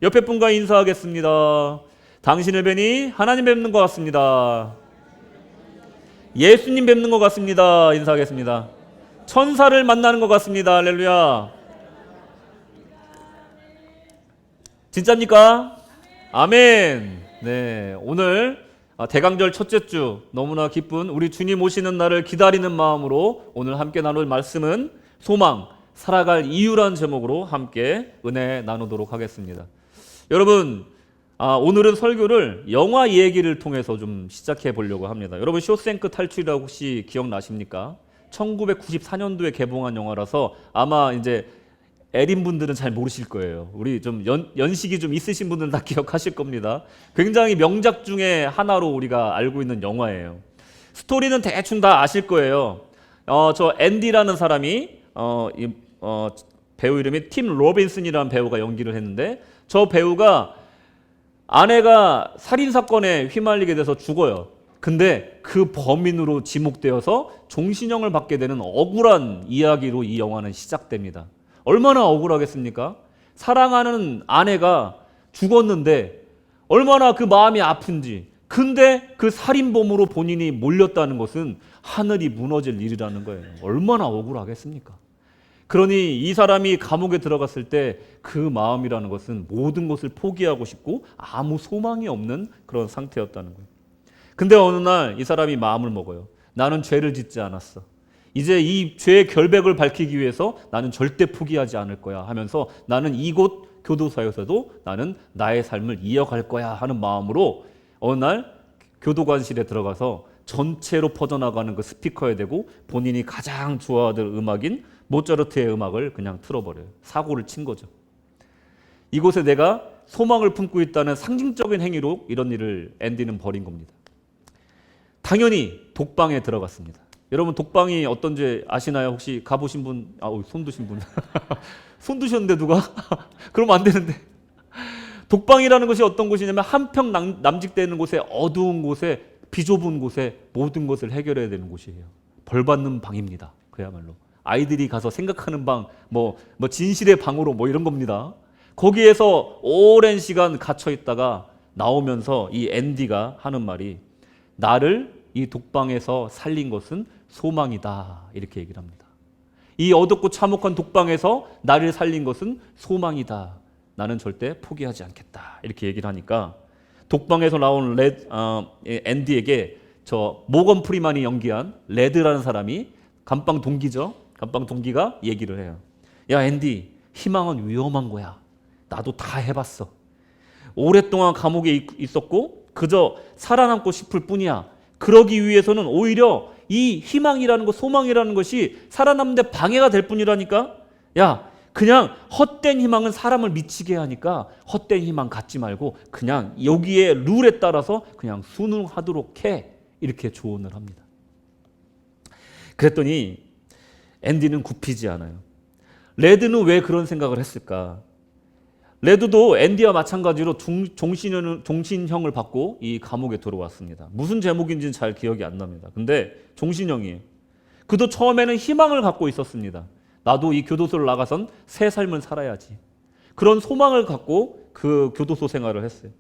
옆에 분과 인사하겠습니다. 당신을 뵈니 하나님 뵙는 것 같습니다. 예수님 뵙는 것 같습니다. 인사하겠습니다. 천사를 만나는 것 같습니다. 할렐루야. 진짜입니까? 아멘. 네, 오늘 대강절 첫째 주 너무나 기쁜 우리 주님 오시는 날을 기다리는 마음으로 오늘 함께 나눌 말씀은 소망, 살아갈 이유라는 제목으로 함께 은혜 나누도록 하겠습니다. 여러분, 오늘은 설교를 영화 얘기를 통해서 좀 시작해 보려고 합니다. 여러분, 쇼생크 탈출이라고 혹시 기억나십니까? 1994년도에 개봉한 영화라서 아마 이제 애린 분들은 잘 모르실 거예요. 우리 좀 연식이 좀 있으신 분들은 다 기억하실 겁니다. 굉장히 명작 중에 하나로 우리가 알고 있는 영화예요. 스토리는 대충 다 아실 거예요. 저 앤디라는 사람이 배우 이름이 팀 로빈슨이라는 배우가 연기를 했는데, 저 배우가 아내가 살인사건에 휘말리게 돼서 죽어요. 근데 그 범인으로 지목되어서 종신형을 받게 되는 억울한 이야기로 이 영화는 시작됩니다. 얼마나 억울하겠습니까? 사랑하는 아내가 죽었는데 얼마나 그 마음이 아픈지. 근데 그 살인범으로 본인이 몰렸다는 것은 하늘이 무너질 일이라는 거예요. 얼마나 억울하겠습니까? 그러니 이 사람이 감옥에 들어갔을 때 그 마음이라는 것은 모든 것을 포기하고 싶고 아무 소망이 없는 그런 상태였다는 거예요. 근데 어느 날 이 사람이 마음을 먹어요. 나는 죄를 짓지 않았어. 이제 이 죄의 결백을 밝히기 위해서 나는 절대 포기하지 않을 거야 하면서 나는 이곳 교도소에서도 나는 나의 삶을 이어갈 거야 하는 마음으로 어느 날 교도관실에 들어가서 전체로 퍼져나가는 그 스피커에 대고 본인이 가장 좋아하는 음악인 모차르트의 음악을 그냥 틀어버려요. 사고를 친 거죠. 이곳에 내가 소망을 품고 있다는 상징적인 행위로 이런 일을 앤디는 벌인 겁니다. 당연히 독방에 들어갔습니다. 여러분, 독방이 어떤지 아시나요? 혹시 가보신 분? 손 드신 분? 손 드셨는데 누가? 그러면 안 되는데. 독방이라는 것이 어떤 곳이냐면 한평 남직되는 곳에, 어두운 곳에, 비좁은 곳에 모든 것을 해결해야 되는 곳이에요. 벌받는 방입니다. 그야말로. 아이들이 가서 생각하는 방, 진실의 방으로 이런 겁니다. 거기에서 오랜 시간 갇혀 있다가 나오면서 이 앤디가 하는 말이, 나를 이 독방에서 살린 것은 소망이다, 이렇게 얘기를 합니다. 이 어둡고 참혹한 독방에서 나를 살린 것은 소망이다. 나는 절대 포기하지 않겠다, 이렇게 얘기를 하니까 독방에서 나온 앤디에게 저 모건 프리만이 연기한 레드라는 사람이, 감방 동기죠. 감방 동기가 얘기를 해요. 야, 앤디, 희망은 위험한 거야. 나도 다 해봤어. 오랫동안 감옥에 있었고 그저 살아남고 싶을 뿐이야. 그러기 위해서는 오히려 이 희망이라는 것, 소망이라는 것이 살아남는 데 방해가 될 뿐이라니까. 야, 그냥 헛된 희망은 사람을 미치게 하니까 헛된 희망 갖지 말고 그냥 여기에 룰에 따라서 그냥 순응하도록 해, 이렇게 조언을 합니다. 그랬더니 앤디는 굽히지 않아요. 레드는 왜 그런 생각을 했을까? 레드도 앤디와 마찬가지로 종신형을 받고 이 감옥에 들어왔습니다. 무슨 제목인지는 잘 기억이 안 납니다. 근데 종신형이에요. 그도 처음에는 희망을 갖고 있었습니다. 나도 이 교도소를 나가선 새 삶을 살아야지. 그런 소망을 갖고 그 교도소 생활을 했어요.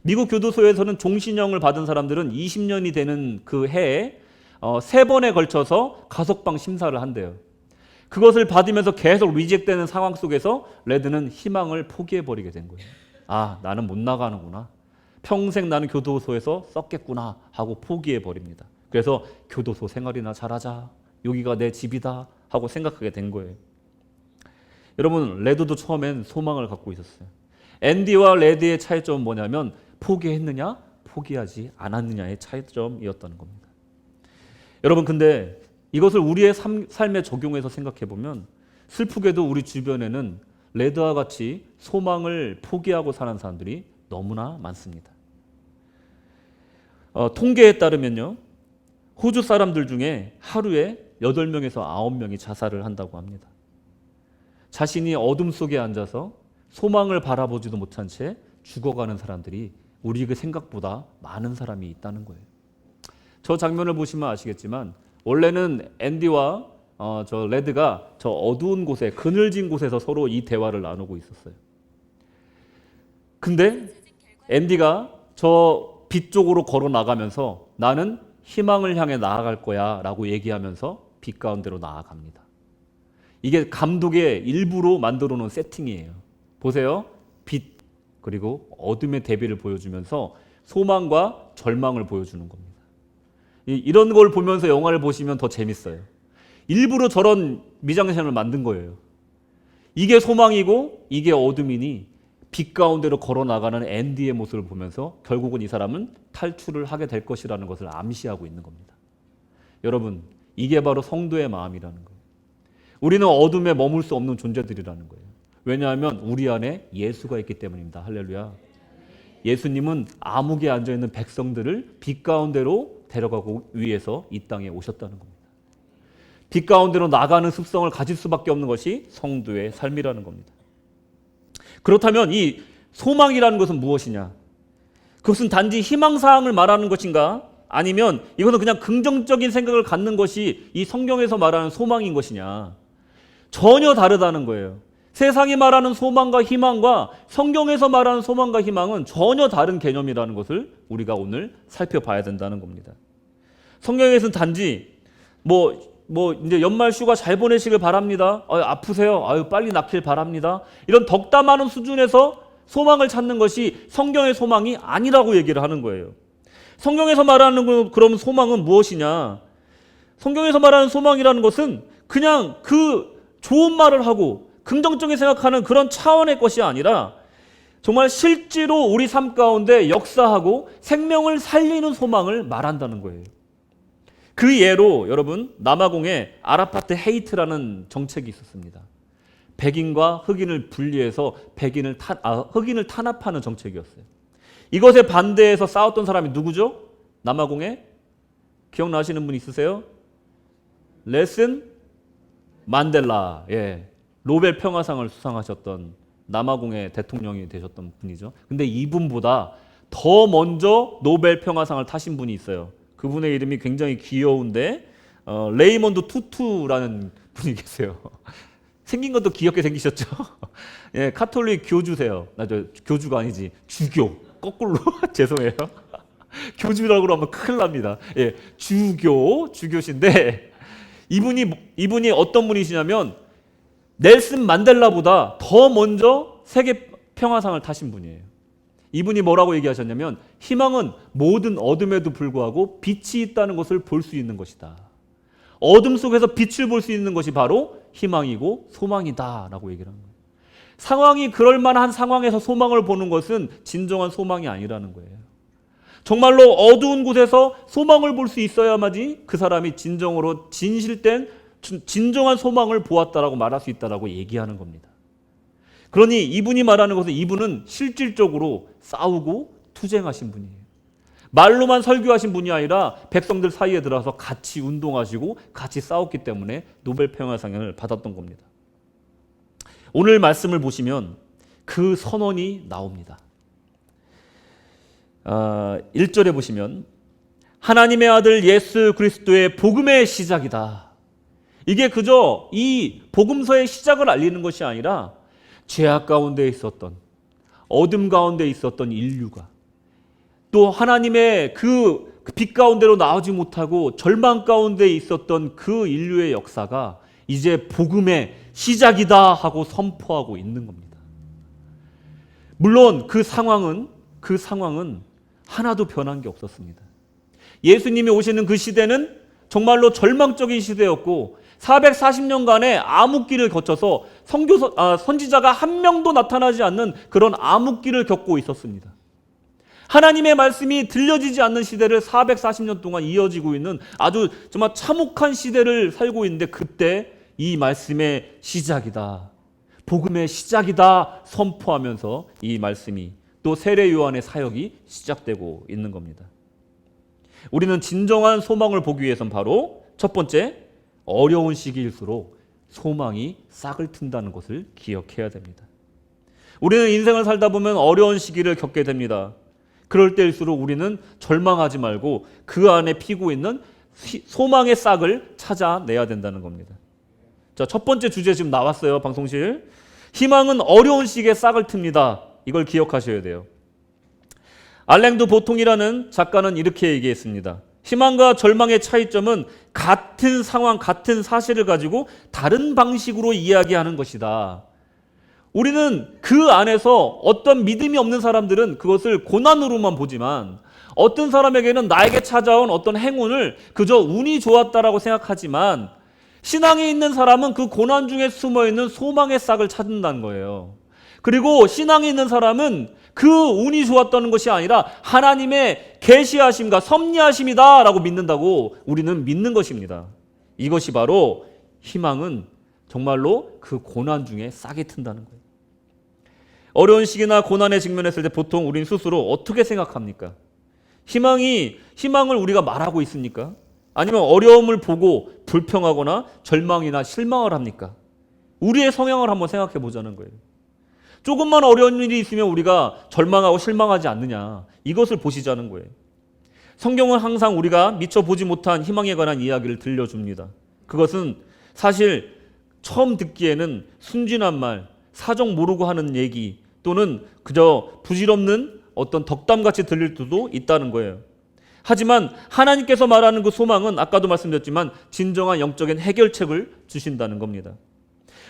미국 교도소에서는 종신형을 받은 사람들은 20년이 되는 그 해에 3번에 걸쳐서 가석방 심사를 한대요. 그것을 받으면서 계속 리젝되는 상황 속에서 레드는 희망을 포기해버리게 된 거예요. 나는 못 나가는구나. 평생 나는 교도소에서 썩겠구나 하고 포기해버립니다. 그래서 교도소 생활이나 잘하자. 여기가 내 집이다 하고 생각하게 된 거예요. 여러분, 레드도 처음엔 소망을 갖고 있었어요. 앤디와 레드의 차이점은 뭐냐면 포기했느냐, 포기하지 않았느냐의 차이점이었다는 겁니다. 여러분, 근데 이것을 우리의 삶에 적용해서 생각해 보면 슬프게도 우리 주변에는 레드와 같이 소망을 포기하고 사는 사람들이 너무나 많습니다. 통계에 따르면요, 호주 사람들 중에 하루에 8명에서 9명이 자살을 한다고 합니다. 자신이 어둠 속에 앉아서 소망을 바라보지도 못한 채 죽어가는 사람들이 우리 그 생각보다 많은 사람이 있다는 거예요. 저 장면을 보시면 아시겠지만 원래는 앤디와 저 레드가 저 어두운 곳에, 그늘진 곳에서 서로 이 대화를 나누고 있었어요. 근데 앤디가 저 빛 쪽으로 걸어 나가면서 나는 희망을 향해 나아갈 거야 라고 얘기하면서 빛 가운데로 나아갑니다. 이게 감독의 일부로 만들어 놓은 세팅이에요. 보세요. 빛 그리고 어둠의 대비를 보여주면서 소망과 절망을 보여주는 겁니다. 이런 걸 보면서 영화를 보시면 더 재밌어요. 일부러 저런 미장센을 만든 거예요. 이게 소망이고 이게 어둠이니 빛 가운데로 걸어나가는 앤디의 모습을 보면서 결국은 이 사람은 탈출을 하게 될 것이라는 것을 암시하고 있는 겁니다. 여러분, 이게 바로 성도의 마음이라는 거예요. 우리는 어둠에 머물 수 없는 존재들이라는 거예요. 왜냐하면 우리 안에 예수가 있기 때문입니다. 할렐루야. 예수님은 암흑에 앉아있는 백성들을 빛 가운데로 데려가기 위해서 이 땅에 오셨다는 겁니다. 빛 가운데로 나가는 습성을 가질 수밖에 없는 것이 성도의 삶이라는 겁니다. 그렇다면 이 소망이라는 것은 무엇이냐? 그것은 단지 희망사항을 말하는 것인가? 아니면 이것은 그냥 긍정적인 생각을 갖는 것이 이 성경에서 말하는 소망인 것이냐? 전혀 다르다는 거예요. 세상이 말하는 소망과 희망과 성경에서 말하는 소망과 희망은 전혀 다른 개념이라는 것을 우리가 오늘 살펴봐야 된다는 겁니다. 성경에서는 단지 이제 연말 휴가 잘 보내시길 바랍니다. 아프세요? 빨리 낫길 바랍니다. 이런 덕담하는 수준에서 소망을 찾는 것이 성경의 소망이 아니라고 얘기를 하는 거예요. 성경에서 말하는 그럼 소망은 무엇이냐? 성경에서 말하는 소망이라는 것은 그냥 그 좋은 말을 하고 긍정적인 생각하는 그런 차원의 것이 아니라 정말 실제로 우리 삶 가운데 역사하고 생명을 살리는 소망을 말한다는 거예요. 그 예로 여러분 남아공에 아라파트 헤이트라는 정책이 있었습니다. 백인과 흑인을 분리해서 흑인을 탄압하는 정책이었어요. 이것에 반대해서 싸웠던 사람이 누구죠? 남아공에 기억나시는 분 있으세요? 넬슨 만델라. 예. 노벨 평화상을 수상하셨던 남아공의 대통령이 되셨던 분이죠. 근데 이분보다 더 먼저 노벨 평화상을 타신 분이 있어요. 그분의 이름이 굉장히 귀여운데 레이먼드 투투라는 분이 계세요. 생긴 것도 귀엽게 생기셨죠? 예, 카톨릭 교주세요. 교주가 아니지 주교. 거꾸로 죄송해요. 교주라고 하면 큰일 납니다. 예, 주교신데 이분이 어떤 분이시냐면 넬슨 만델라보다 더 먼저 세계 평화상을 타신 분이에요. 이분이 뭐라고 얘기하셨냐면 희망은 모든 어둠에도 불구하고 빛이 있다는 것을 볼 수 있는 것이다. 어둠 속에서 빛을 볼 수 있는 것이 바로 희망이고 소망이다 라고 얘기를 하는 거예요. 상황이 그럴 만한 상황에서 소망을 보는 것은 진정한 소망이 아니라는 거예요. 정말로 어두운 곳에서 소망을 볼 수 있어야만이 그 사람이 진정으로 진실된 진정한 소망을 보았다라고 말할 수 있다라고 얘기하는 겁니다. 그러니 이분이 말하는 것은 이분은 실질적으로 싸우고 투쟁하신 분이에요. 말로만 설교하신 분이 아니라 백성들 사이에 들어서 같이 운동하시고 같이 싸웠기 때문에 노벨 평화상을 받았던 겁니다. 오늘 말씀을 보시면 그 선언이 나옵니다. 1절에 보시면 하나님의 아들 예수 그리스도의 복음의 시작이다. 이게 그저 이 복음서의 시작을 알리는 것이 아니라 죄악 가운데 있었던 어둠 가운데 있었던 인류가 또 하나님의 그 빛 가운데로 나오지 못하고 절망 가운데 있었던 그 인류의 역사가 이제 복음의 시작이다 하고 선포하고 있는 겁니다. 물론 그 상황은 하나도 변한 게 없었습니다. 예수님이 오시는 그 시대는 정말로 절망적인 시대였고 440년간의 암흑기를 거쳐서 선지자가 한 명도 나타나지 않는 그런 암흑기를 겪고 있었습니다. 하나님의 말씀이 들려지지 않는 시대를 440년 동안 이어지고 있는 아주 정말 참혹한 시대를 살고 있는데 그때 이 말씀의 시작이다. 복음의 시작이다 선포하면서 이 말씀이 또 세례 요한의 사역이 시작되고 있는 겁니다. 우리는 진정한 소망을 보기 위해서는 바로 첫 번째 어려운 시기일수록 소망이 싹을 튼다는 것을 기억해야 됩니다. 우리는 인생을 살다 보면 어려운 시기를 겪게 됩니다. 그럴 때일수록 우리는 절망하지 말고 그 안에 피고 있는 소망의 싹을 찾아내야 된다는 겁니다. 자, 첫 번째 주제 지금 나왔어요. 방송실. 희망은 어려운 시기에 싹을 틉니다. 이걸 기억하셔야 돼요. 알랭드 보통이라는 작가는 이렇게 얘기했습니다. 희망과 절망의 차이점은 같은 상황, 같은 사실을 가지고 다른 방식으로 이야기하는 것이다. 우리는 그 안에서 어떤 믿음이 없는 사람들은 그것을 고난으로만 보지만 어떤 사람에게는 나에게 찾아온 어떤 행운을 그저 운이 좋았다라고 생각하지만 신앙에 있는 사람은 그 고난 중에 숨어있는 소망의 싹을 찾는다는 거예요. 그리고 신앙에 있는 사람은 그 운이 좋았다는 것이 아니라 하나님의 계시하심과 섭리하심이다 라고 믿는다고 우리는 믿는 것입니다. 이것이 바로 희망은 정말로 그 고난 중에 싹이 튼다는 거예요. 어려운 시기나 고난에 직면했을 때 보통 우리는 스스로 어떻게 생각합니까? 희망을 우리가 말하고 있습니까? 아니면 어려움을 보고 불평하거나 절망이나 실망을 합니까? 우리의 성향을 한번 생각해 보자는 거예요. 조금만 어려운 일이 있으면 우리가 절망하고 실망하지 않느냐, 이것을 보시자는 거예요. 성경은 항상 우리가 미처 보지 못한 희망에 관한 이야기를 들려줍니다. 그것은 사실 처음 듣기에는 순진한 말, 사정 모르고 하는 얘기 또는 그저 부질없는 어떤 덕담같이 들릴 수도 있다는 거예요. 하지만 하나님께서 말하는 그 소망은 아까도 말씀드렸지만 진정한 영적인 해결책을 주신다는 겁니다.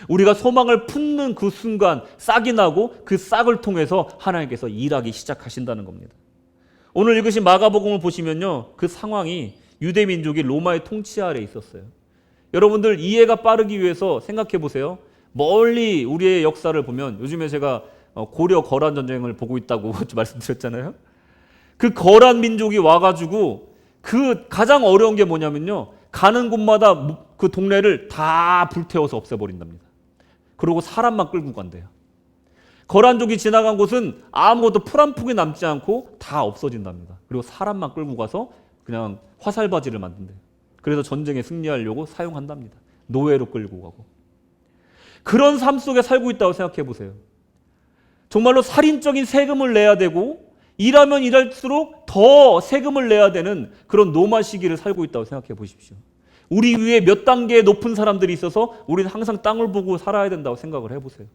우리가 소망을 품는 그 순간 싹이 나고 그 싹을 통해서 하나님께서 일하기 시작하신다는 겁니다. 오늘 읽으신 마가복음을 보시면요, 그 상황이 유대 민족이 로마의 통치 아래에 있었어요. 여러분들 이해가 빠르기 위해서 생각해 보세요. 멀리 우리의 역사를 보면, 요즘에 제가 고려 거란 전쟁을 보고 있다고 말씀드렸잖아요. 그 거란 민족이 와가지고 그 가장 어려운 게 뭐냐면요, 가는 곳마다 그 동네를 다 불태워서 없애버린답니다. 그리고 사람만 끌고 간대요. 거란족이 지나간 곳은 아무것도 풀 한 폭이 남지 않고 다 없어진답니다. 그리고 사람만 끌고 가서 그냥 화살바지를 만든대요. 그래서 전쟁에 승리하려고 사용한답니다. 노예로 끌고 가고. 그런 삶 속에 살고 있다고 생각해 보세요. 정말로 살인적인 세금을 내야 되고 일하면 일할수록 더 세금을 내야 되는 그런 노마 시기를 살고 있다고 생각해 보십시오. 우리 위에 몇 단계 높은 사람들이 있어서 우리는 항상 땅을 보고 살아야 된다고 생각을 해보세요.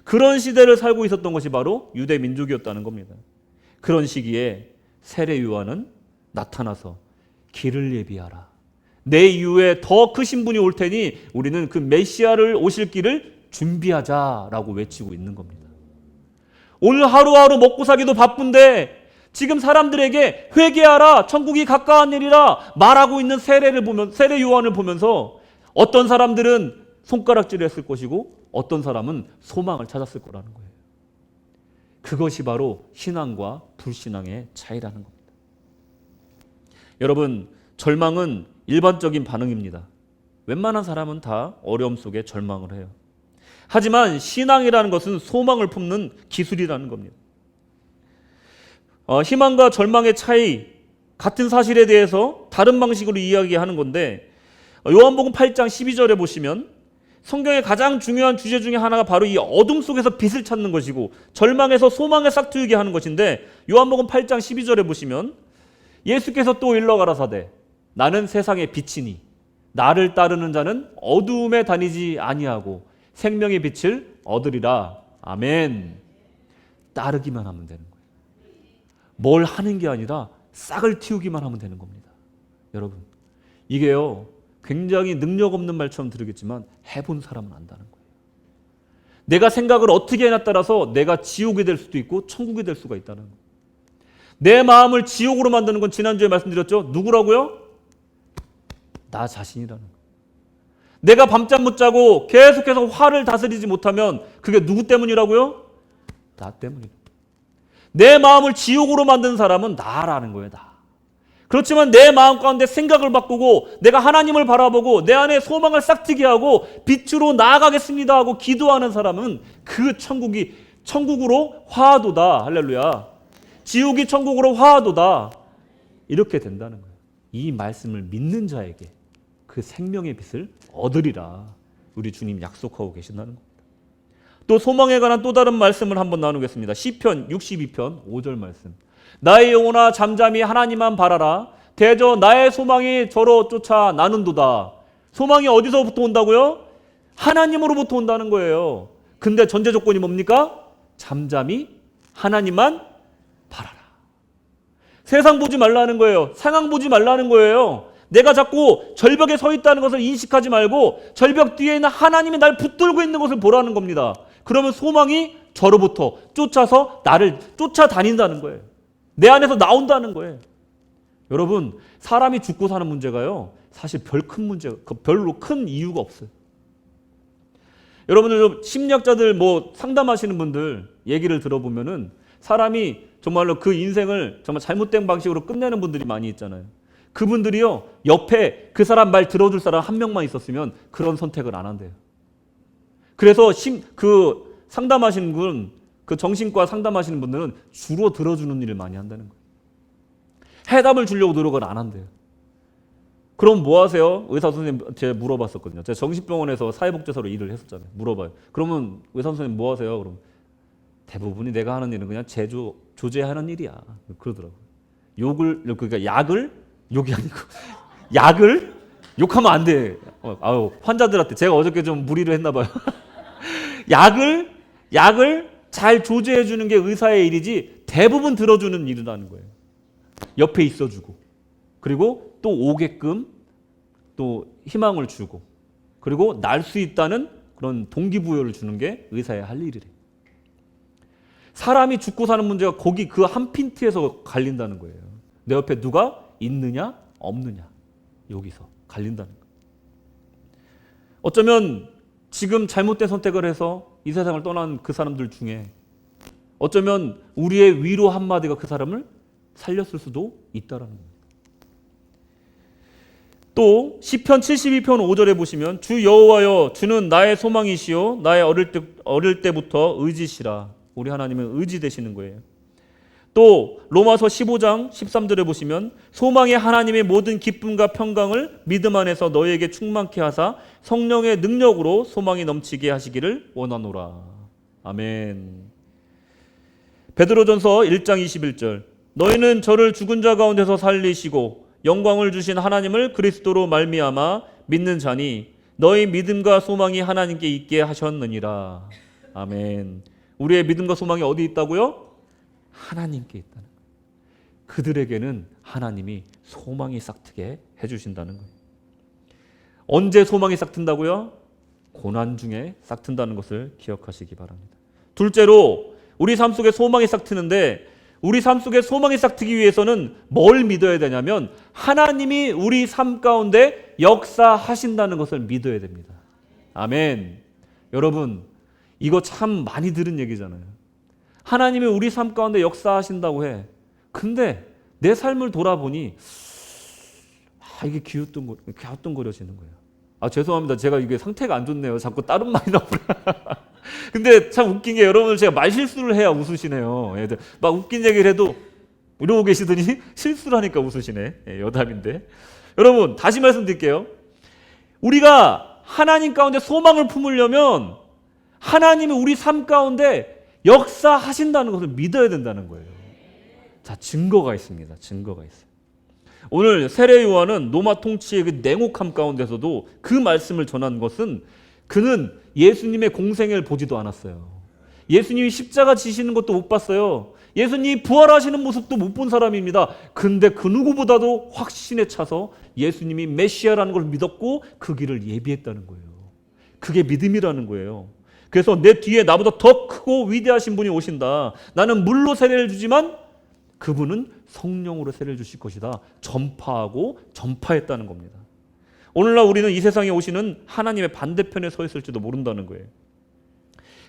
그런 시대를 살고 있었던 것이 바로 유대 민족이었다는 겁니다. 그런 시기에 세례 요한은 나타나서 길을 예비하라. 내 이후에 더 크신 분이 올 테니 우리는 그 메시아를 오실 길을 준비하자라고 외치고 있는 겁니다. 오늘 하루하루 먹고 사기도 바쁜데 지금 사람들에게 회개하라, 천국이 가까운 일이라 말하고 있는 세례 요한을 보면서 어떤 사람들은 손가락질을 했을 것이고 어떤 사람은 소망을 찾았을 거라는 거예요. 그것이 바로 신앙과 불신앙의 차이라는 겁니다. 여러분, 절망은 일반적인 반응입니다. 웬만한 사람은 다 어려움 속에 절망을 해요. 하지만 신앙이라는 것은 소망을 품는 기술이라는 겁니다. 희망과 절망의 차이, 같은 사실에 대해서 다른 방식으로 이야기하는 건데, 요한복음 8장 12절에 보시면 성경의 가장 중요한 주제 중에 하나가 바로 이 어둠 속에서 빛을 찾는 것이고 절망에서 소망에 싹트이게 하는 것인데, 요한복음 8장 12절에 보시면 예수께서 또 일러 가라사대 나는 세상의 빛이니 나를 따르는 자는 어두움에 다니지 아니하고 생명의 빛을 얻으리라. 아멘. 따르기만 하면 되는 거예요. 뭘 하는 게 아니라 싹을 틔우기만 하면 되는 겁니다. 여러분, 이게요 굉장히 능력 없는 말처럼 들리겠지만 해본 사람은 안다는 거예요. 내가 생각을 어떻게 해놨 따라서 내가 지옥이 될 수도 있고 천국이 될 수가 있다는 거예요. 내 마음을 지옥으로 만드는 건 지난주에 말씀드렸죠. 누구라고요? 나 자신이라는 거예요. 내가 밤잠 못 자고 계속해서 화를 다스리지 못하면 그게 누구 때문이라고요? 나 때문이에요. 내 마음을 지옥으로 만든 사람은 나라는 거예요. 나. 그렇지만 내 마음 가운데 생각을 바꾸고 내가 하나님을 바라보고 내 안에 소망을 싹트게 하고 빛으로 나아가겠습니다 하고 기도하는 사람은 그 천국이 천국으로 화하도다. 할렐루야. 지옥이 천국으로 화하도다. 이렇게 된다는 거예요. 이 말씀을 믿는 자에게 그 생명의 빛을 얻으리라. 우리 주님 약속하고 계신다는 겁니다. 또 소망에 관한 또 다른 말씀을 한번 나누겠습니다. 시편 62편 5절 말씀. 나의 영혼아 잠잠히 하나님만 바라라. 대저 나의 소망이 저로 쫓아 나는도다. 소망이 어디서부터 온다고요? 하나님으로부터 온다는 거예요. 근데 전제 조건이 뭡니까? 잠잠히 하나님만 바라라. 세상 보지 말라는 거예요. 상황 보지 말라는 거예요. 내가 자꾸 절벽에 서 있다는 것을 인식하지 말고 절벽 뒤에 있는 하나님이 날 붙들고 있는 것을 보라는 겁니다. 그러면 소망이 저로부터 쫓아서 나를 쫓아다닌다는 거예요. 내 안에서 나온다는 거예요. 여러분, 사람이 죽고 사는 문제가요, 사실 별로 큰 이유가 없어요. 여러분들 심리학자들 상담하시는 분들 얘기를 들어보면은 사람이 정말로 그 인생을 정말 잘못된 방식으로 끝내는 분들이 많이 있잖아요. 그분들이요, 옆에 그 사람 말 들어줄 사람 한 명만 있었으면 그런 선택을 안 한대요. 그래서 상담하시는 분, 그 정신과 상담하시는 분들은 주로 들어주는 일을 많이 한다는 거예요. 해답을 주려고 노력을 안 한대요. 그럼 뭐 하세요? 의사 선생님 제가 물어봤었거든요. 제가 정신병원에서 사회복지사로 일을 했었잖아요. 물어봐요. 그러면 의사 선생님 뭐 하세요? 그럼 대부분이 내가 하는 일은 그냥 조제하는 일이야. 그러더라고요. 욕이 아니고 약을 욕하면 안 돼. 환자들한테 제가 어저께 좀 무리를 했나 봐요. 약을 잘 조제해 주는 게 의사의 일이지 대부분 들어주는 일이라는 거예요. 옆에 있어주고, 그리고 또 오게끔 또 희망을 주고, 그리고 날 수 있다는 그런 동기부여를 주는 게 의사의 할 일이래. 사람이 죽고 사는 문제가 거기 그 한 핀트에서 갈린다는 거예요. 내 옆에 누가 있느냐 없느냐, 여기서 갈린다는 거예요. 어쩌면 지금 잘못된 선택을 해서 이 세상을 떠난 그 사람들 중에 어쩌면 우리의 위로 한마디가 그 사람을 살렸을 수도 있다라는 거예요. 또 시편 72편 5절에 보시면 주 여호와여 주는 나의 소망이시요 나의 어릴 때부터 의지시라. 우리 하나님은 의지 되시는 거예요. 또 로마서 15장 13절에 보시면 소망의 하나님의 모든 기쁨과 평강을 믿음 안에서 너희에게 충만케 하사 성령의 능력으로 소망이 넘치게 하시기를 원하노라. 아멘. 베드로전서 1장 21절 너희는 저를 죽은 자 가운데서 살리시고 영광을 주신 하나님을 그리스도로 말미암아 믿는 자니 너희 믿음과 소망이 하나님께 있게 하셨느니라. 아멘. 우리의 믿음과 소망이 어디 있다고요? 하나님께 있다는 거예요. 그들에게는 하나님이 소망이 싹트게 해주신다는 거예요. 언제 소망이 싹튼다고요? 고난 중에 싹튼다는 것을 기억하시기 바랍니다. 둘째로 우리 삶 속에 소망이 싹트는데 우리 삶 속에 소망이 싹트기 위해서는 뭘 믿어야 되냐면 하나님이 우리 삶 가운데 역사하신다는 것을 믿어야 됩니다. 아멘. 여러분, 이거 참 많이 들은 얘기잖아요. 하나님이 우리 삶 가운데 역사하신다고 해. 근데 내 삶을 돌아보니 이게 갸우뚱거려지는 거예요. 죄송합니다. 제가 이게 상태가 안 좋네요. 자꾸 다른 말이 나오라. 근데 참 웃긴 게 여러분들 제가 말실수를 해야 웃으시네요. 막 웃긴 얘기를 해도 이러고 계시더니 실수를 하니까 웃으시네. 여담인데. 여러분 다시 말씀드릴게요. 우리가 하나님 가운데 소망을 품으려면 하나님이 우리 삶 가운데 역사하신다는 것을 믿어야 된다는 거예요. 자, 증거가 있습니다. 증거가 있어요. 오늘 세례 요한은 로마 통치의 그 냉혹함 가운데서도 그 말씀을 전한 것은 그는 예수님의 공생애를 보지도 않았어요. 예수님이 십자가 지시는 것도 못 봤어요. 예수님이 부활하시는 모습도 못 본 사람입니다. 근데 그 누구보다도 확신에 차서 예수님이 메시아라는 걸 믿었고 그 길을 예비했다는 거예요. 그게 믿음이라는 거예요. 그래서 내 뒤에 나보다 더 크고 위대하신 분이 오신다. 나는 물로 세례를 주지만 그분은 성령으로 세례를 주실 것이다. 전파하고 전파했다는 겁니다. 오늘날 우리는 이 세상에 오시는 하나님의 반대편에 서 있을지도 모른다는 거예요.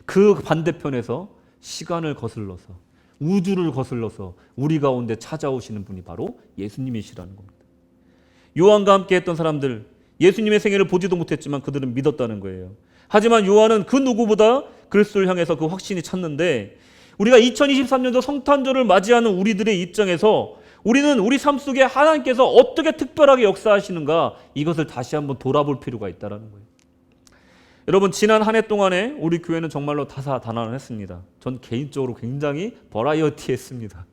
그 반대편에서 시간을 거슬러서 우주를 거슬러서 우리 가운데 찾아오시는 분이 바로 예수님이시라는 겁니다. 요한과 함께 했던 사람들, 예수님의 생애를 보지도 못했지만 그들은 믿었다는 거예요. 하지만 요한은 그 누구보다 그리스도를 향해서 그 확신이 찼는데 우리가 2023년도 성탄절을 맞이하는 우리들의 입장에서 우리는 우리 삶 속에 하나님께서 어떻게 특별하게 역사하시는가 이것을 다시 한번 돌아볼 필요가 있다는 거예요. 여러분 지난 한 해 동안에 우리 교회는 정말로 다사다난했습니다. 전 개인적으로 굉장히 버라이어티했습니다.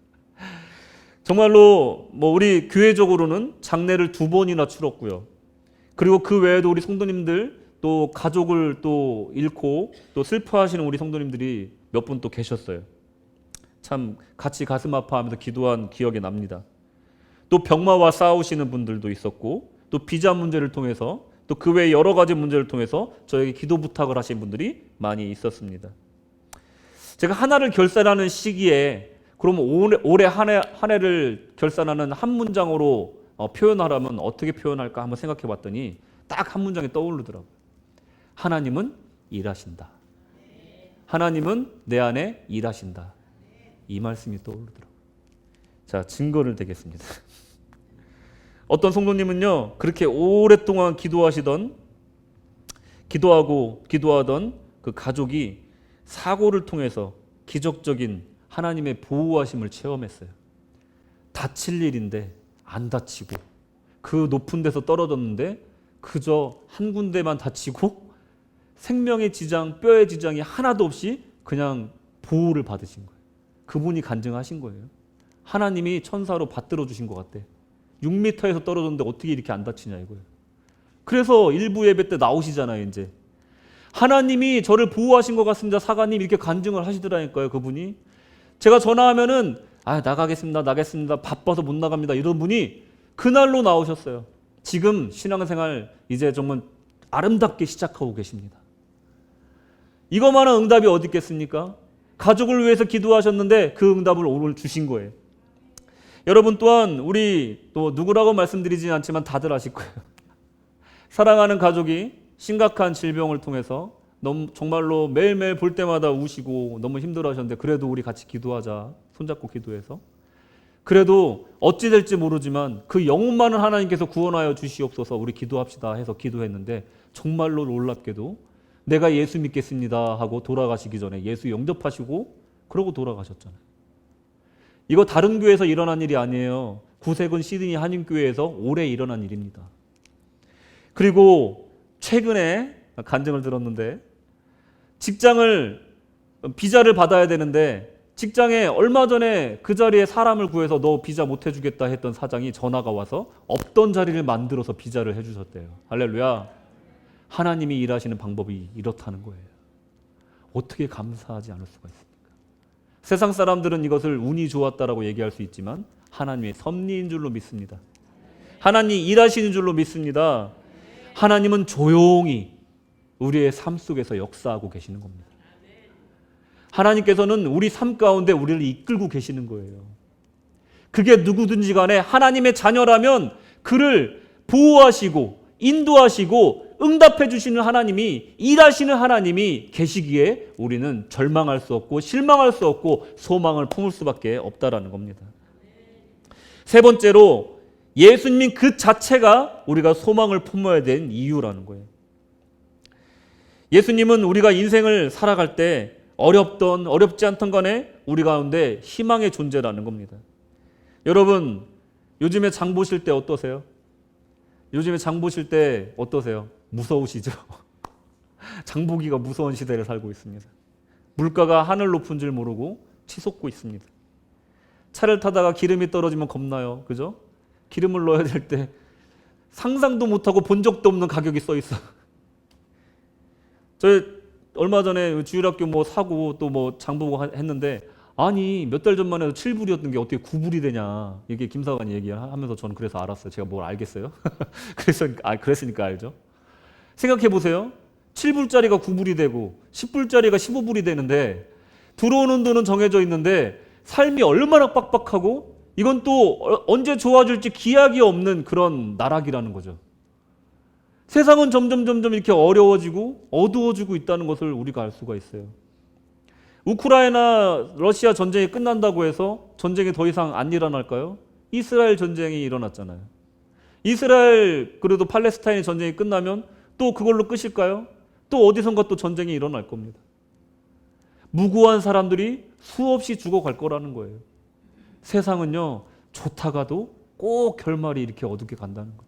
정말로 우리 교회적으로는 장례를 2번이나 치렀고요. 그리고 그 외에도 우리 성도님들 또 가족을 또 잃고 또 슬퍼하시는 우리 성도님들이 몇 분 또 계셨어요. 참 같이 가슴 아파하면서 기도한 기억이 납니다. 또 병마와 싸우시는 분들도 있었고 또 비자 문제를 통해서 또 그 외 여러 가지 문제를 통해서 저에게 기도 부탁을 하신 분들이 많이 있었습니다. 제가 하나를 결산하는 시기에 그럼 올해 한 해를 결산하는 한 문장으로 표현하라면 어떻게 표현할까 한번 생각해 봤더니 딱 한 문장이 떠오르더라고요. 하나님은 일하신다. 하나님은 내 안에 일하신다. 이 말씀이 떠오르더라고요. 자, 증거를 대겠습니다. 어떤 성도님은요, 그렇게 오랫동안 기도하던 그 가족이 사고를 통해서 기적적인 하나님의 보호하심을 체험했어요. 다칠 일인데 안 다치고, 그 높은 데서 떨어졌는데 그저 한 군데만 다치고 생명의 지장, 뼈의 지장이 하나도 없이 그냥 보호를 받으신 거예요. 그분이 간증하신 거예요. 하나님이 천사로 받들어 주신 것 같대. 6m에서 떨어졌는데 어떻게 이렇게 안 다치냐 이거예요. 그래서 일부 예배 때 나오시잖아요. 이제 하나님이 저를 보호하신 것 같습니다. 사관님 이렇게 간증을 하시더라니까요. 그분이. 제가 전화하면은 나가겠습니다. 바빠서 못 나갑니다. 이런 분이 그날로 나오셨어요. 지금 신앙생활 이제 정말 아름답게 시작하고 계십니다. 이거만한 응답이 어디 있겠습니까? 가족을 위해서 기도하셨는데 그 응답을 오늘 주신 거예요. 여러분 또한 우리 또 누구라고 말씀드리진 않지만 다들 아실 거예요. 사랑하는 가족이 심각한 질병을 통해서 너무 정말로 매일매일 볼 때마다 우시고 너무 힘들어하셨는데 그래도 우리 같이 기도하자. 손잡고 기도해서. 그래도 어찌 될지 모르지만 그 영혼만은 하나님께서 구원하여 주시옵소서 우리 기도합시다 해서 기도했는데 정말로 놀랍게도 내가 예수 믿겠습니다 하고 돌아가시기 전에 예수 영접하시고 그러고 돌아가셨잖아요. 이거 다른 교회에서 일어난 일이 아니에요. 구세군 시드니 한인교회에서 올해 일어난 일입니다. 그리고 최근에 간증을 들었는데 비자를 받아야 되는데 직장에 얼마 전에 그 자리에 사람을 구해서 너 비자 못 해주겠다 했던 사장이 전화가 와서 없던 자리를 만들어서 비자를 해주셨대요. 할렐루야. 하나님이 일하시는 방법이 이렇다는 거예요. 어떻게 감사하지 않을 수가 있습니까? 세상 사람들은 이것을 운이 좋았다라고 얘기할 수 있지만 하나님의 섭리인 줄로 믿습니다. 하나님이 일하시는 줄로 믿습니다. 하나님은 조용히 우리의 삶 속에서 역사하고 계시는 겁니다. 하나님께서는 우리 삶 가운데 우리를 이끌고 계시는 거예요. 그게 누구든지 간에 하나님의 자녀라면 그를 보호하시고 인도하시고 응답해 주시는 하나님이 일하시는 하나님이 계시기에 우리는 절망할 수 없고 실망할 수 없고 소망을 품을 수밖에 없다라는 겁니다. 세 번째로 예수님 그 자체가 우리가 소망을 품어야 된 이유라는 거예요. 예수님은 우리가 인생을 살아갈 때 어렵던 어렵지 않던 간에 우리 가운데 희망의 존재라는 겁니다. 여러분 요즘에 장 보실 때 어떠세요? 요즘에 장 보실 때 어떠세요? 무서우시죠? 장 보기가 무서운 시대를 살고 있습니다. 물가가 하늘 높은 줄 모르고 치솟고 있습니다. 차를 타다가 기름이 떨어지면 겁나요. 그죠? 기름을 넣어야 될 때 상상도 못하고 본 적도 없는 가격이 써 있어. 저 얼마 전에 주일학교 사고 또 장 보고 했는데 아니 몇 달 전만 해도 7불이었던 게 어떻게 9불이 되냐. 이게 김사관이 얘기하면서 저는 그래서 알았어요. 제가 뭘 알겠어요? 그랬으니까 알죠. 생각해 보세요. 7불짜리가 9불이 되고 10불짜리가 15불이 되는데 들어오는 돈은 정해져 있는데 삶이 얼마나 빡빡하고 이건 또 언제 좋아질지 기약이 없는 그런 나락이라는 거죠. 세상은 점점 이렇게 어려워지고 어두워지고 있다는 것을 우리가 알 수가 있어요. 우크라이나 러시아 전쟁이 끝난다고 해서 전쟁이 더 이상 안 일어날까요? 이스라엘 전쟁이 일어났잖아요. 이스라엘 그래도 팔레스타인 전쟁이 끝나면 또 그걸로 끝일까요? 또 어디선가 또 전쟁이 일어날 겁니다. 무고한 사람들이 수없이 죽어갈 거라는 거예요. 세상은요 좋다가도 꼭 결말이 이렇게 어둡게 간다는 거예요.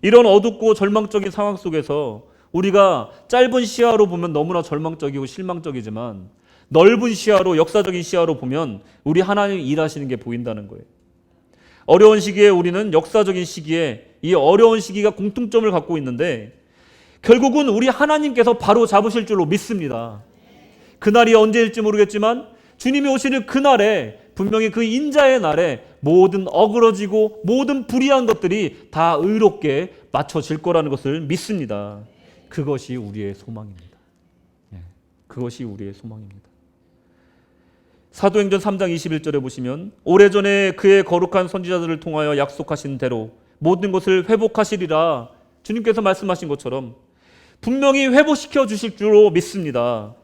이런 어둡고 절망적인 상황 속에서 우리가 짧은 시야로 보면 너무나 절망적이고 실망적이지만 넓은 시야로 역사적인 시야로 보면 우리 하나님이 일하시는 게 보인다는 거예요. 어려운 시기에 우리는 역사적인 시기에 이 어려운 시기가 공통점을 갖고 있는데 결국은 우리 하나님께서 바로 잡으실 줄로 믿습니다. 그날이 언제일지 모르겠지만 주님이 오시는 그날에, 분명히 그 인자의 날에 모든 어그러지고 모든 불의한 것들이 다 의롭게 맞춰질 거라는 것을 믿습니다. 그것이 우리의 소망입니다. 그것이 우리의 소망입니다. 사도행전 3장 21절에 보시면 오래전에 그의 거룩한 선지자들을 통하여 약속하신 대로 모든 것을 회복하시리라, 주님께서 말씀하신 것처럼 분명히 회복시켜 주실 줄로 믿습니다.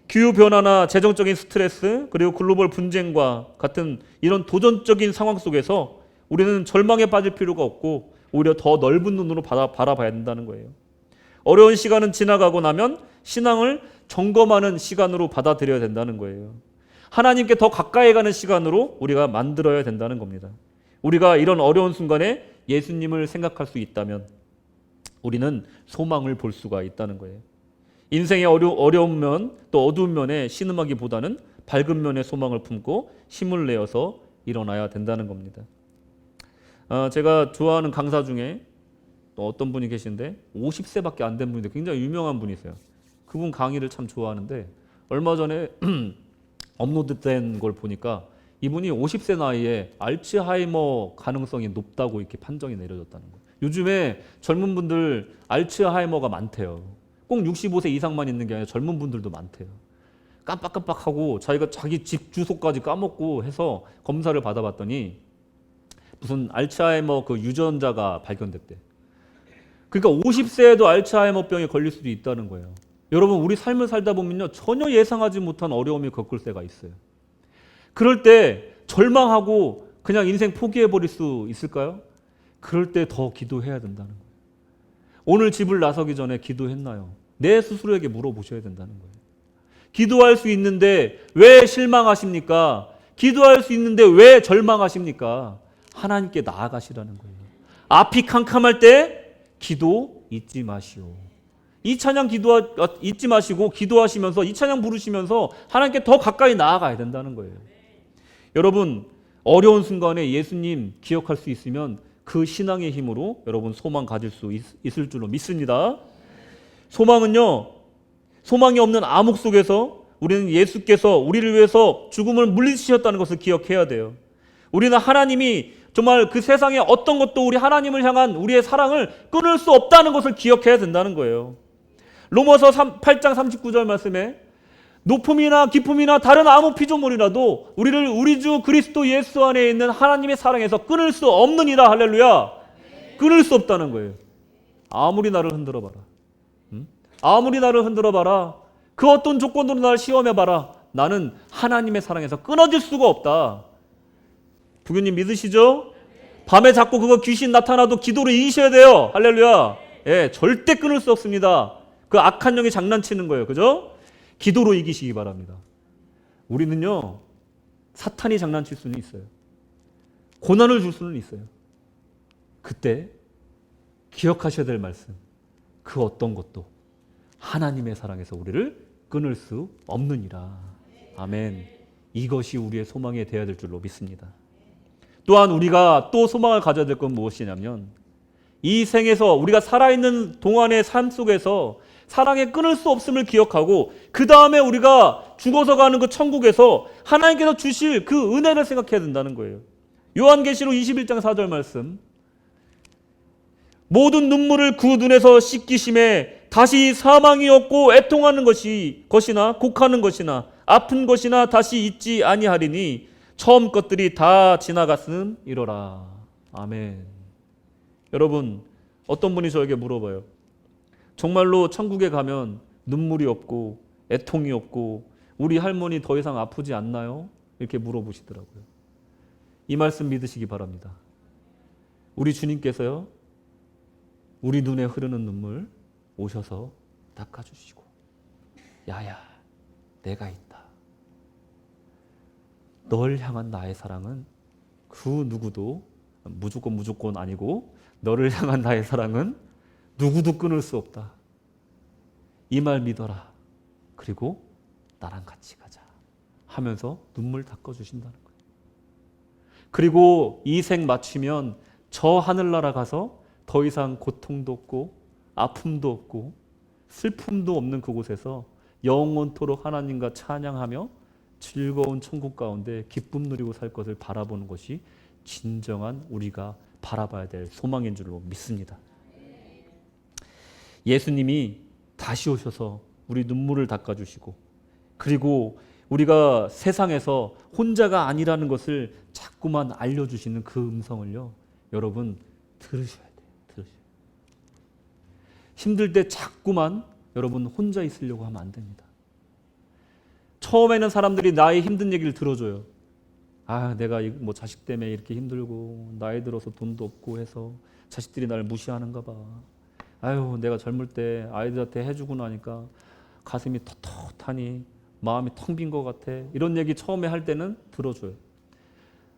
기후변화나 재정적인 스트레스, 그리고 글로벌 분쟁과 같은 이런 도전적인 상황 속에서 우리는 절망에 빠질 필요가 없고 오히려 더 넓은 눈으로 바라봐야 된다는 거예요. 어려운 시간은 지나가고 나면 신앙을 점검하는 시간으로 받아들여야 된다는 거예요. 하나님께 더 가까이 가는 시간으로 우리가 만들어야 된다는 겁니다. 우리가 이런 어려운 순간에 예수님을 생각할 수 있다면 우리는 소망을 볼 수가 있다는 거예요. 인생의 어려운 면, 또 어두운 면에 신음하기보다는 밝은 면에 소망을 품고 힘을 내어서 일어나야 된다는 겁니다. 제가 좋아하는 강사 중에 또 어떤 분이 계신데 50세밖에 안 된 분인데 굉장히 유명한 분이세요. 그분 강의를 참 좋아하는데 얼마 전에 업로드된 걸 보니까 이분이 50세 나이에 알츠하이머 가능성이 높다고 이렇게 판정이 내려졌다는 거예요. 요즘에 젊은 분들 알츠하이머가 많대요. 꼭 65세 이상만 있는 게 아니라 젊은 분들도 많대요. 깜빡깜빡하고 자기가 자기 집 주소까지 까먹고 해서 검사를 받아봤더니 무슨 알츠하이머 그 유전자가 발견됐대. 그러니까 50세에도 알츠하이머병에 걸릴 수도 있다는 거예요. 여러분, 우리 삶을 살다 보면요, 전혀 예상하지 못한 어려움이 겪을 때가 있어요. 그럴 때 절망하고 그냥 인생 포기해버릴 수 있을까요? 그럴 때 더 기도해야 된다는 거예요. 오늘 집을 나서기 전에 기도했나요? 내 스스로에게 물어보셔야 된다는 거예요. 기도할 수 있는데 왜 실망하십니까? 기도할 수 있는데 왜 절망하십니까? 하나님께 나아가시라는 거예요. 앞이 캄캄할 때 기도 잊지 마시오. 이 찬양 잊지 마시고 기도하시면서 이 찬양 부르시면서 하나님께 더 가까이 나아가야 된다는 거예요. 여러분, 어려운 순간에 예수님 기억할 수 있으면 그 신앙의 힘으로 여러분 소망 가질 수 있을 줄로 믿습니다. 소망은요, 소망이 없는 암흑 속에서 우리는 예수께서 우리를 위해서 죽음을 물리치셨다는 것을 기억해야 돼요. 우리는 하나님이 정말 그 세상에 어떤 것도 우리 하나님을 향한 우리의 사랑을 끊을 수 없다는 것을 기억해야 된다는 거예요. 로마서 8장 39절 말씀에 높음이나 깊음이나 다른 아무 피조물이라도 우리를 우리 주 그리스도 예수 안에 있는 하나님의 사랑에서 끊을 수 없느니라. 할렐루야. 끊을 수 없다는 거예요. 아무리 나를 흔들어 봐라. 아무리 나를 흔들어 봐라. 그 어떤 조건으로 나를 시험해 봐라. 나는 하나님의 사랑에서 끊어질 수가 없다. 부교님 믿으시죠? 밤에 자꾸 그거 귀신 나타나도 기도로 이기셔야 돼요. 할렐루야. 예, 절대 끊을 수 없습니다. 그 악한 영이 장난치는 거예요. 그죠? 기도로 이기시기 바랍니다. 우리는요, 사탄이 장난칠 수는 있어요. 고난을 줄 수는 있어요. 그때 기억하셔야 될 말씀, 그 어떤 것도 하나님의 사랑에서 우리를 끊을 수 없느니라. 아멘. 이것이 우리의 소망이 되어야 될 줄로 믿습니다. 또한 우리가 또 소망을 가져야 될 건 무엇이냐면, 이 생에서 우리가 살아있는 동안의 삶 속에서 사랑에 끊을 수 없음을 기억하고 그 다음에 우리가 죽어서 가는 그 천국에서 하나님께서 주실 그 은혜를 생각해야 된다는 거예요. 요한계시록 21장 4절 말씀, 모든 눈물을 그 눈에서 씻기심에 다시 사망이 없고 애통하는 것이나 곡하는 것이나 아픈 것이나 다시 있지 아니하리니 처음 것들이 다 지나갔음 이러라. 아멘. 여러분, 어떤 분이 저에게 물어봐요. 정말로 천국에 가면 눈물이 없고 애통이 없고 우리 할머니 더 이상 아프지 않나요? 이렇게 물어보시더라고요. 이 말씀 믿으시기 바랍니다. 우리 주님께서요, 우리 눈에 흐르는 눈물 오셔서 닦아주시고, 야야, 내가 있다. 널 향한 나의 사랑은 그 누구도 무조건 아니고 너를 향한 나의 사랑은 누구도 끊을 수 없다. 이 말 믿어라. 그리고 나랑 같이 가자 하면서 눈물 닦아주신다는 거예요. 그리고 이 생 마치면 저 하늘나라 가서 더 이상 고통도 없고 아픔도 없고 슬픔도 없는 그곳에서 영원토록 하나님과 찬양하며 즐거운 천국 가운데 기쁨 누리고 살 것을 바라보는 것이 진정한 우리가 바라봐야 될 소망인 줄로 믿습니다. 예수님이 다시 오셔서 우리 눈물을 닦아주시고, 그리고 우리가 세상에서 혼자가 아니라는 것을 자꾸만 알려주시는 그 음성을요, 여러분 들으셔야 돼요. 들으셔야 돼요. 힘들 때 자꾸만 여러분 혼자 있으려고 하면 안 됩니다. 처음에는 사람들이 나의 힘든 얘기를 들어줘요. 내가 뭐 자식 때문에 이렇게 힘들고 나이 들어서 돈도 없고 해서 자식들이 나를 무시하는가 봐. 내가 젊을 때 아이들한테 해주고 나니까 가슴이 텁텁하니 마음이 텅 빈 것 같아. 이런 얘기 처음에 할 때는 들어줘요.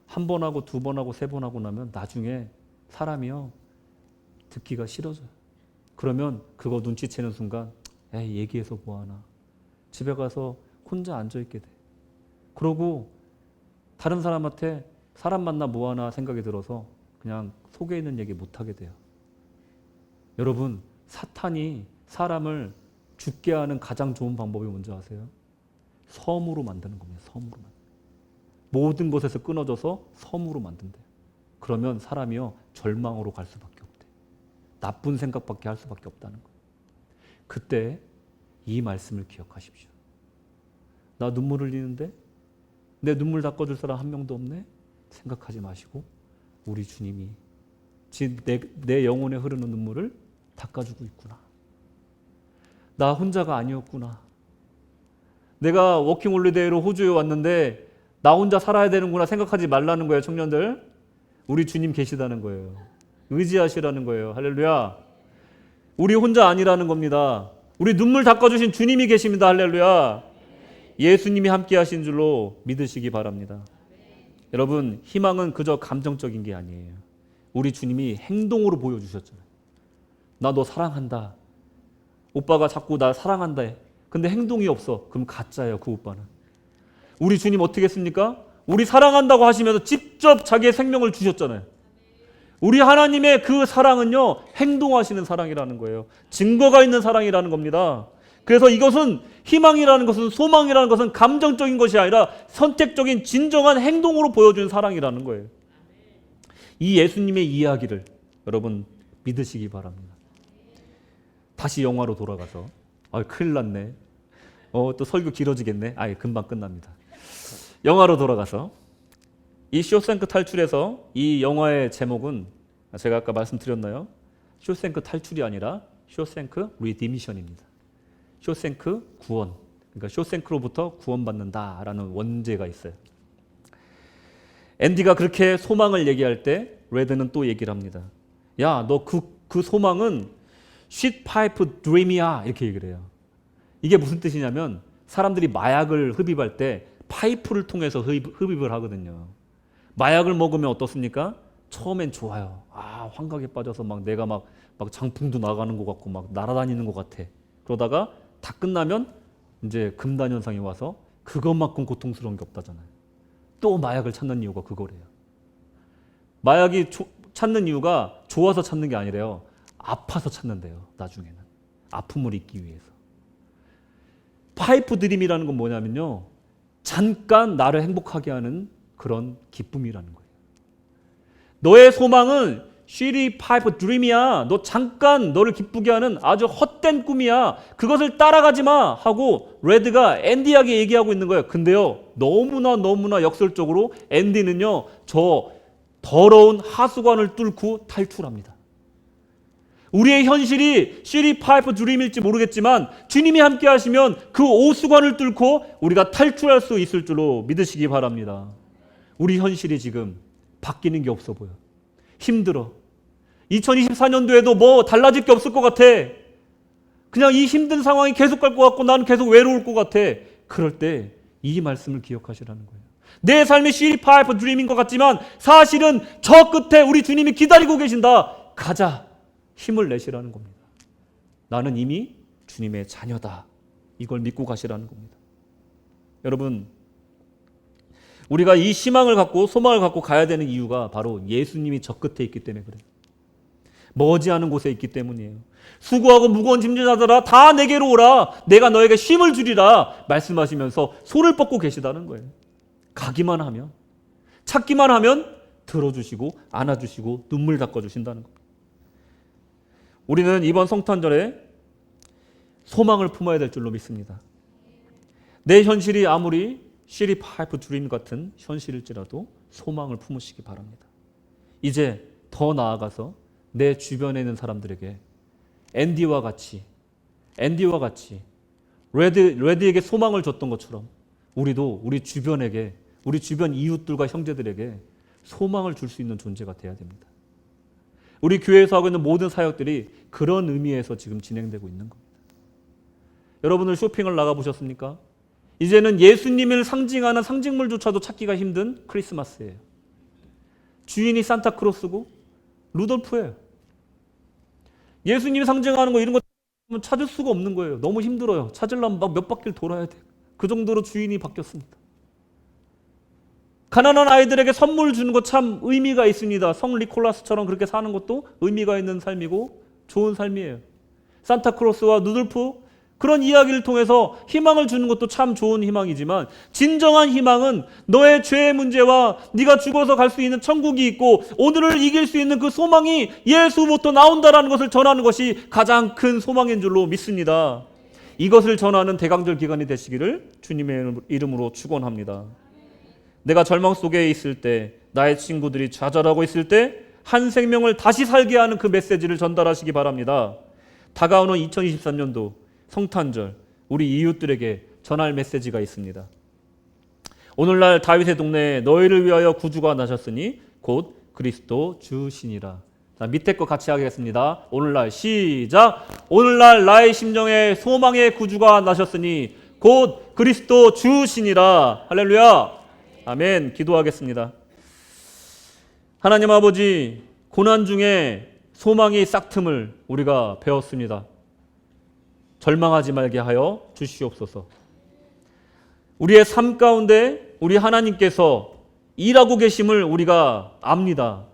한 번 하고 두 번 하고 세 번 하고 나면 나중에 사람이요 듣기가 싫어져요. 그러면 그거 눈치채는 순간 얘기해서 뭐하나, 집에 가서 혼자 앉아있게 돼. 그러고 다른 사람한테 사람 만나 뭐하나 생각이 들어서 그냥 속에 있는 얘기 못하게 돼요. 여러분, 사탄이 사람을 죽게 하는 가장 좋은 방법이 뭔지 아세요? 섬으로 만드는 겁니다. 섬으로. 모든 것에서 끊어져서 섬으로 만든대요. 그러면 사람이요 절망으로 갈 수밖에 없대요. 나쁜 생각밖에 할 수밖에 없다는 거예요. 그때 이 말씀을 기억하십시오. 나 눈물 흘리는데 내 눈물 닦아줄 사람 한 명도 없네? 생각하지 마시고 우리 주님이 지금 내 영혼에 흐르는 눈물을 닦아주고 있구나. 나 혼자가 아니었구나. 내가 워킹홀리데이로 호주에 왔는데 나 혼자 살아야 되는구나 생각하지 말라는 거예요. 청년들, 우리 주님 계시다는 거예요. 의지하시라는 거예요. 할렐루야. 우리 혼자 아니라는 겁니다. 우리 눈물 닦아주신 주님이 계십니다. 할렐루야. 예수님이 함께 하신 줄로 믿으시기 바랍니다. 여러분, 희망은 그저 감정적인 게 아니에요. 우리 주님이 행동으로 보여주셨잖아요. 나 너 사랑한다. 오빠가 자꾸 나 사랑한다 해. 근데 행동이 없어. 그럼 가짜예요, 그 오빠는. 우리 주님 어떻게 했습니까? 우리 사랑한다고 하시면서 직접 자기의 생명을 주셨잖아요. 우리 하나님의 그 사랑은요, 행동하시는 사랑이라는 거예요. 증거가 있는 사랑이라는 겁니다. 그래서 이것은 희망이라는 것은, 소망이라는 것은 감정적인 것이 아니라 선택적인 진정한 행동으로 보여주는 사랑이라는 거예요. 이 예수님의 이야기를 여러분 믿으시기 바랍니다. 다시 영화로 돌아가서, 큰일 났네. 또 설교 길어지겠네. 금방 끝납니다. 영화로 돌아가서 이 쇼생크 탈출에서 이 영화의 제목은 제가 아까 말씀드렸나요? 쇼생크 탈출이 아니라 쇼생크 리디미션입니다. 쇼생크 구원. 그러니까 쇼생크로부터 구원받는다라는 원제가 있어요. 앤디가 그렇게 소망을 얘기할 때 레드는 또 얘기를 합니다. 야, 너 그 소망은 쉿 파이프 드림이야. 이렇게 얘기를 해요. 이게 무슨 뜻이냐면 사람들이 마약을 흡입할 때 파이프를 통해서 흡입을 하거든요. 마약을 먹으면 어떻습니까? 처음엔 좋아요. 환각에 빠져서 막 내가 막 장풍도 나가는 것 같고 막 날아다니는 것 같아. 그러다가 다 끝나면 이제 금단 현상이 와서 그것만큼 고통스러운 게 없다잖아요. 또 마약을 찾는 이유가 그거래요. 마약이 찾는 이유가 좋아서 찾는 게 아니래요. 아파서 찾는데요. 나중에는 아픔을 잊기 위해서. 파이프 드림이라는 건 뭐냐면요, 잠깐 나를 행복하게 하는 그런 기쁨이라는 거예요. 너의 소망은 쉬리 파이프 드림이야. 너 잠깐 너를 기쁘게 하는 아주 헛된 꿈이야. 그것을 따라가지 마 하고 레드가 앤디에게 얘기하고 있는 거예요. 근데요, 너무나 역설적으로 앤디는요, 저 더러운 하수관을 뚫고 탈출합니다. 우리의 현실이 쉬리 파이프 드림일지 모르겠지만 주님이 함께 하시면 그 오수관을 뚫고 우리가 탈출할 수 있을 줄로 믿으시기 바랍니다. 우리 현실이 지금 바뀌는 게 없어 보여. 힘들어. 2024년도에도 뭐 달라질 게 없을 것 같아. 그냥 이 힘든 상황이 계속 갈 것 같고 나는 계속 외로울 것 같아. 그럴 때 이 말씀을 기억하시라는 거예요. 내 삶이 쉬리 파이프 드림인 것 같지만 사실은 저 끝에 우리 주님이 기다리고 계신다. 가자. 힘을 내시라는 겁니다. 나는 이미 주님의 자녀다. 이걸 믿고 가시라는 겁니다. 여러분, 우리가 이 희망을 갖고 소망을 갖고 가야 되는 이유가 바로 예수님이 저 끝에 있기 때문에 그래요. 머지않은 곳에 있기 때문이에요. 수고하고 무거운 짐진자들아 다 내게로 오라. 내가 너에게 쉼을 주리라 말씀하시면서 손을 뻗고 계시다는 거예요. 가기만 하면, 찾기만 하면 들어주시고 안아주시고 눈물 닦아주신다는 겁니다. 우리는 이번 성탄절에 소망을 품어야 될 줄로 믿습니다. 내 현실이 아무리 시리 파이프 드림 같은 현실일지라도 소망을 품으시기 바랍니다. 이제 더 나아가서 내 주변에 있는 사람들에게 앤디와 같이 레드에게 소망을 줬던 것처럼 우리도 우리 주변에게, 우리 주변 이웃들과 형제들에게 소망을 줄 수 있는 존재가 되어야 됩니다. 우리 교회에서 하고 있는 모든 사역들이 그런 의미에서 지금 진행되고 있는 겁니다. 여러분들 쇼핑을 나가보셨습니까? 이제는 예수님을 상징하는 상징물조차도 찾기가 힘든 크리스마스예요. 주인이 산타크로스고 루돌프예요. 예수님이 상징하는 거 이런 거 찾을 수가 없는 거예요. 너무 힘들어요. 찾으려면 막 몇 바퀴를 돌아야 돼요. 그 정도로 주인이 바뀌었습니다. 가난한 아이들에게 선물 주는 거 참 의미가 있습니다. 성 니콜라스처럼 그렇게 사는 것도 의미가 있는 삶이고 좋은 삶이에요. 산타크로스와 루돌프 그런 이야기를 통해서 희망을 주는 것도 참 좋은 희망이지만 진정한 희망은 너의 죄의 문제와 네가 죽어서 갈 수 있는 천국이 있고 오늘을 이길 수 있는 그 소망이 예수부터 나온다라는 것을 전하는 것이 가장 큰 소망인 줄로 믿습니다. 이것을 전하는 대강절 기간이 되시기를 주님의 이름으로 축원합니다. 내가 절망 속에 있을 때, 나의 친구들이 좌절하고 있을 때 한 생명을 다시 살게 하는 그 메시지를 전달하시기 바랍니다. 다가오는 2023년도 성탄절 우리 이웃들에게 전할 메시지가 있습니다. 오늘날 다윗의 동네에 너희를 위하여 구주가 나셨으니 곧 그리스도 주시니라. 자, 밑에 거 같이 하겠습니다. 오늘날 시작. 오늘날 나의 심정에 소망의 구주가 나셨으니 곧 그리스도 주시니라. 할렐루야. 아멘. 기도하겠습니다. 하나님 아버지, 고난 중에 소망이 싹틈을 우리가 배웠습니다. 절망하지 말게 하여 주시옵소서. 우리의 삶 가운데 우리 하나님께서 일하고 계심을 우리가 압니다.